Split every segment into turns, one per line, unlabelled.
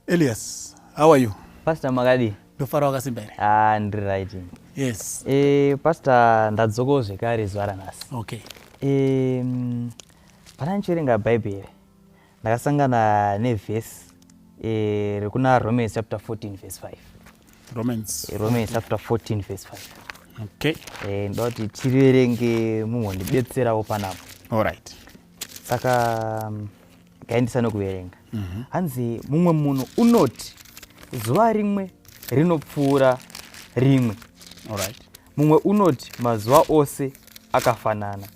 Elias, how are you?
Pastor Magadi.
Ndofara wakasimba here.
Ndiri right.
Yes.
Pastor ndadzokozve kare zuva ranhasi.
Okay.
Pana ndichiverenga Bible ndakasangana nevhesi rekuna Romans chapter 14 verse 5. Romans chapter 14 verse 5.
Okay.
Ndoda kuti tiriverenge mumondibetserawo panapo.
All right.
Saka ngaendisa nokuverenga. Hanzi mumwe munhu unoti zuva rimwe rinopfuura rimwe.
All right.
Mumwe unoti mazuva ose akafanana.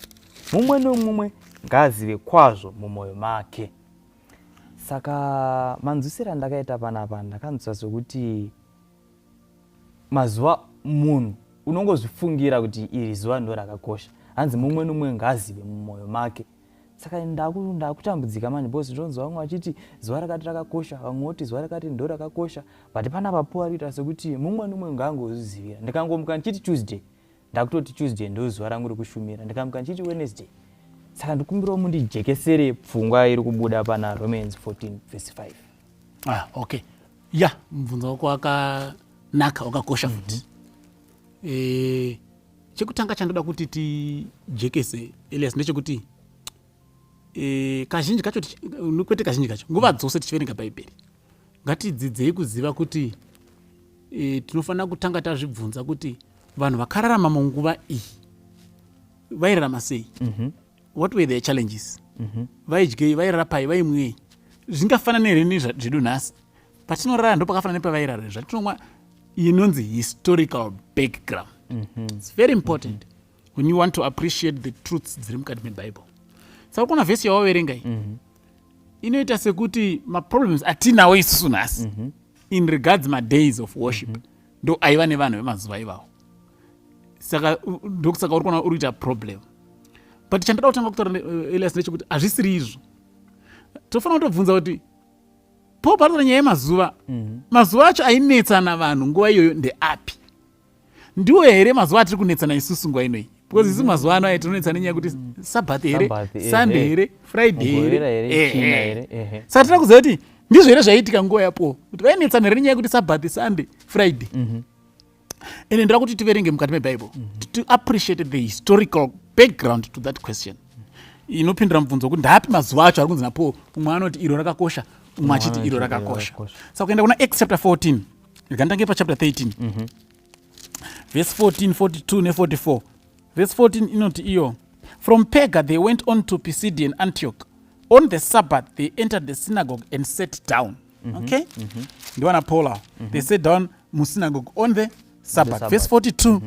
Mumwe nomumwe ngaazive kwazvo mumwoyo make. Saka manzwisira ndakaita panapa ndakanzwa sokuti mazuva munhu unongozvifungira kuti iri zuva ndo rakakosha. Hanzi mumwe nomumwe ngaazive mumwoyo make. Saka ndakutambudzika mani bosi ndonzwa vamwe vachiti zuva rakati rakakosha, vamwe voti zuva rakati ndo rakakosha, but panapa Paul arikuita sekuti mumwe nomumwe ngaangozvizivira. Ndikangomuka ndichiti Tuesday, ndakutoti Tuesday ndo zuva rangu rekushumira. Ndikamuka ndichiti Wednesday. Saka ndikumbirawo mundijekesere pfungwa iri kubuda pana Romans 14 verse 5.
Okay. Yeah, mvunzo wako wakanaka wakakosha futi. Chekutanga chandoda kuti tijekese Elias ndechekuti kazhinji kacho kwete kazhinji kacho nguva dzose tichiverenga Bhaibheri ngatidzidzei kuziva kuti tinofanira kutanga tazvibvunza kuti vanhu vakararama munguva iyi vairarama sei. What were their challenges? Vaidyei, vairapai, vaimwei. Zvingafanana here nezvedu nhasi. Patinorara ndo pakafanana nepavairara. Zvatinomwa inonzi historical background. It's very important when you want to appreciate the truths dziri mukati meBible. Saka kuna vhesi yawaverenga iyi inoita sekuti maproblems atinawo isusu nhasi in regards days of worship ndo aiva nevanhu vemazuva ivawo. Saka ndokusaka uri kuona uri kuita problem. But chandoda kutanga kutaura Elias ndechekuti hazvisiri izvo. Tofanira kutobvunza kuti Paul paataura nyaya yemazuva, mazuva acho ainetsana vanhu nguva iyoyo ndeapi? Ndiwo here mazuva atiri kunetsana isusu nguva inoi? Because isi mazuva ano aitinonetsana nenyaya yekuti Sabbath here, Sunday here, Friday here. Saka tinoda kuziva kuti ndizvo here zvaiitika nguva yaPaul. Kuti vainetsana here nenyaya yekuti Sabbath, Sunday, Friday. Ende ndoda kuti tiverenge mukati meBible to appreciate the historical background to that question. Inopindura mubvunzo kuti ndapi mazuva acho ari kunzi naPaul, umwe anoti iro rakakosha, umwe achiti iro rakakosha. Saka kuenda kuna Acts chapter 14, ndikandange pachapter 13 verse 14, 42 ne44. Verse 14 inoti iyo, from Perga they went on to Pisidian Antioch. On the Sabbath they entered the synagogue and sat down. Okay? Ndiwana Paul, they sat down mu synagogue on the Sabbath. Verse 42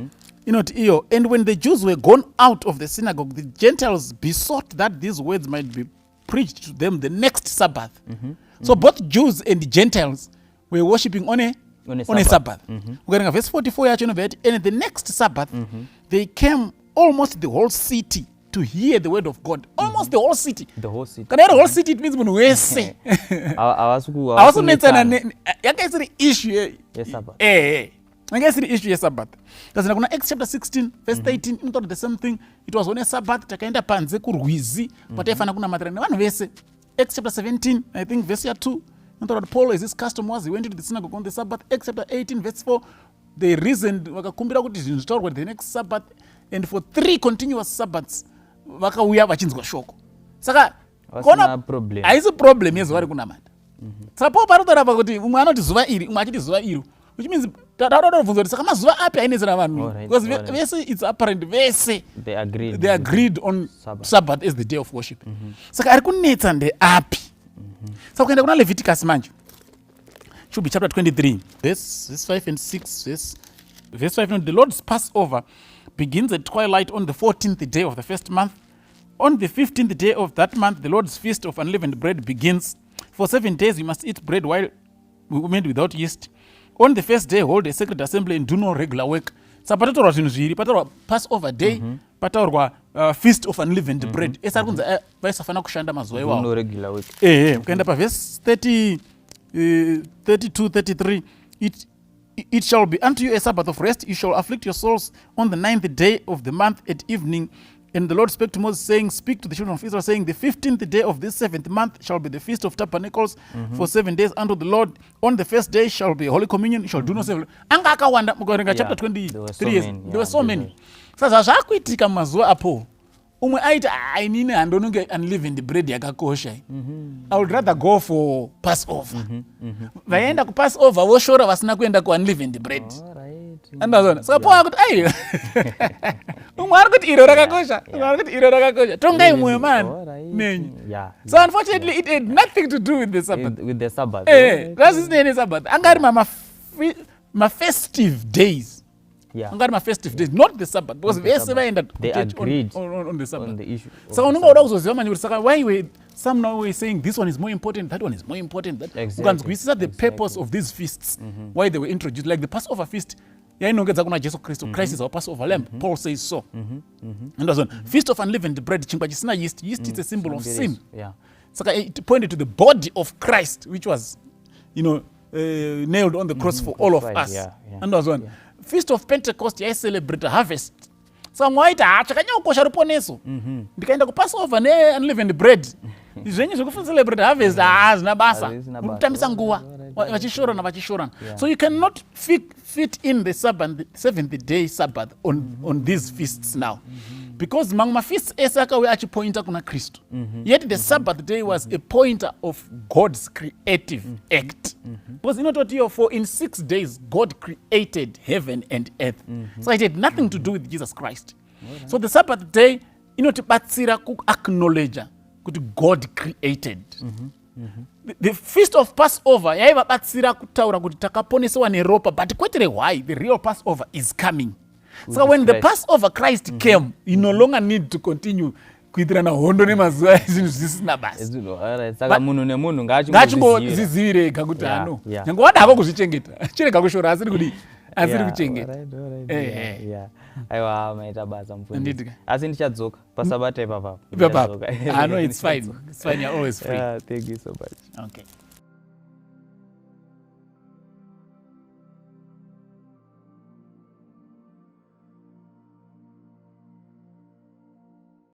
inoti iyo, and when the Jews were gone out of the synagogue, the Gentiles besought that these words might be preached to them the next Sabbath. So both Jews and Gentiles were worshipping on a Sabbath. Ukarenga verse 44 yacho inobva yati, and the next Sabbath they came almost the whole city to hear the word of God. Almost the whole city. The whole city. Kana whole city it means munhu wese. Avasunetsana yakaisiri issue yeSabbath. Yakaisiri issue yeSabbath. Tazina kuna Acts chapter 16 verse 13 inotaura the same thing. It was on a Sabbath takaenda panze kurwizi pataifanira kunamatira nevanhu vese. Acts chapter 17 I think verse 2 inotaura kuti Paul as his custom was he went into the synagogue on the Sabbath. Acts chapter 18 verse 4 they reasoned vakakumbira kuti zvinhu zvitaurwa the next Sabbath, and for 3 continuous Sabbaths vakauya vachinzwa shoko. Saka kona haisi problem yezuva rekunamata. Saka Paul parotaura kuti umwe anoti zuva iri, umwe achiti zuva iro, which means tauda kubvunza kuti saka mazuva api ainetsera vanhu? Because vese it's apparent vese they agreed on Sabbath as the day of worship. Saka ari kunetsa ndeapi? Saka kuenda kuna Leviticus manje should be chapter 23 verse 5 and 6. Verse 5, the Lord's Passover begins at twilight on the 14th day of the first month. On the 15th day of that month, the Lord's feast of unleavened bread begins. For 7 days you must eat bread while made without yeast. On the first day hold a sacred assembly and do no regular work. Saka pataurwa zvinhu zviri, pataurwa Passover day, pataurwa feast of unleavened bread. Esa ari kunzi vaisafanira kushanda mazuva iwawo. No regular work. Ukaenda paverse 32, 33, it shall be unto you a Sabbath of rest. You shall afflict your souls on the 9th day of the month at evening. And the Lord spake to Moses, saying, speak to the children of Israel, saying, the 15th day of this 7th month shall be the feast of tabernacles for 7 days unto the Lord. On the first day shall be holy communion, you shall do no ceremony. Anga akawanda mukaverenga chapter 23 years. There were so many. Sasa zvakuitika mumazuva apo, umwe aiti inini handononge unleavened bread yakakosha. I would rather go for Passover. Vaenda kuPassover voshora vasina kuenda kuunleavened bread. Andazona. Saka po akuti ayo. Umwe ari kuti iro rakakosha. Umwe ari kuti iro rakakosha. Tongai mwe man. Menyu. So unfortunately it had nothing to do with the Sabbath.
With the Sabbath.
That's his name is Sabbath. Angari ma festive days. Angari ma festive days, not the Sabbath, because vese vaenda
they agreed
on the Sabbath.
On the issue.
Saka unongoda kuzoziva manje saka why were some now were saying this one is more important, that one is more important. That ukanzwisisa the purpose of these feasts, why they were introduced, like the Passover feast. Yainongedza kuna Jesu Kristu. Christ is our Passover lamb. Paul says so. And that's one. Feast of unleavened bread, chingwa chisina yeast. Yeast is a symbol of sin. Saka it pointed to the body of Christ, which was, nailed on the cross for all of us. And that's one. Feast of Pentecost, I celebrate a harvest. So mwaita chakanyokosha ruponeso. Ndikaenda kuPassover ne unleavened bread. Zvenye zvekufa celebrate harvest hazina basa. Kutambisa nguva. Vachishorana. So you cannot fit in the Sabbath, the 7th day Sabbath on these feasts now. Because mamma feasts esaka we achipointa kuna Kristu. Yet the Sabbath day was a pointer of God's creative act. Because for in 6 days God created heaven and earth. So it had nothing to do with Jesus Christ. So the Sabbath day inotibatsira ku acknowledge kuti God created. The feast of Passover yaivabatsira kutaura kuti takaponesewa neropa, but kwete why the real Passover is coming. So when the Passover Christ came, you no longer need to continue kuitirana hondo nemazuva ezvinhu zvisina basa.
Saka munhu nemunhu
ngachingozvizivirega kuti ano nyange wadako kuzvichengeta chirega kushora asiri kuti asiri kuchengeta.
Aiwa maita basa mufundisi. Asi ndichadzoka pasabata ipapa.
I know it's fine. It's fine, you're always free.
Thank you so much.
Okay.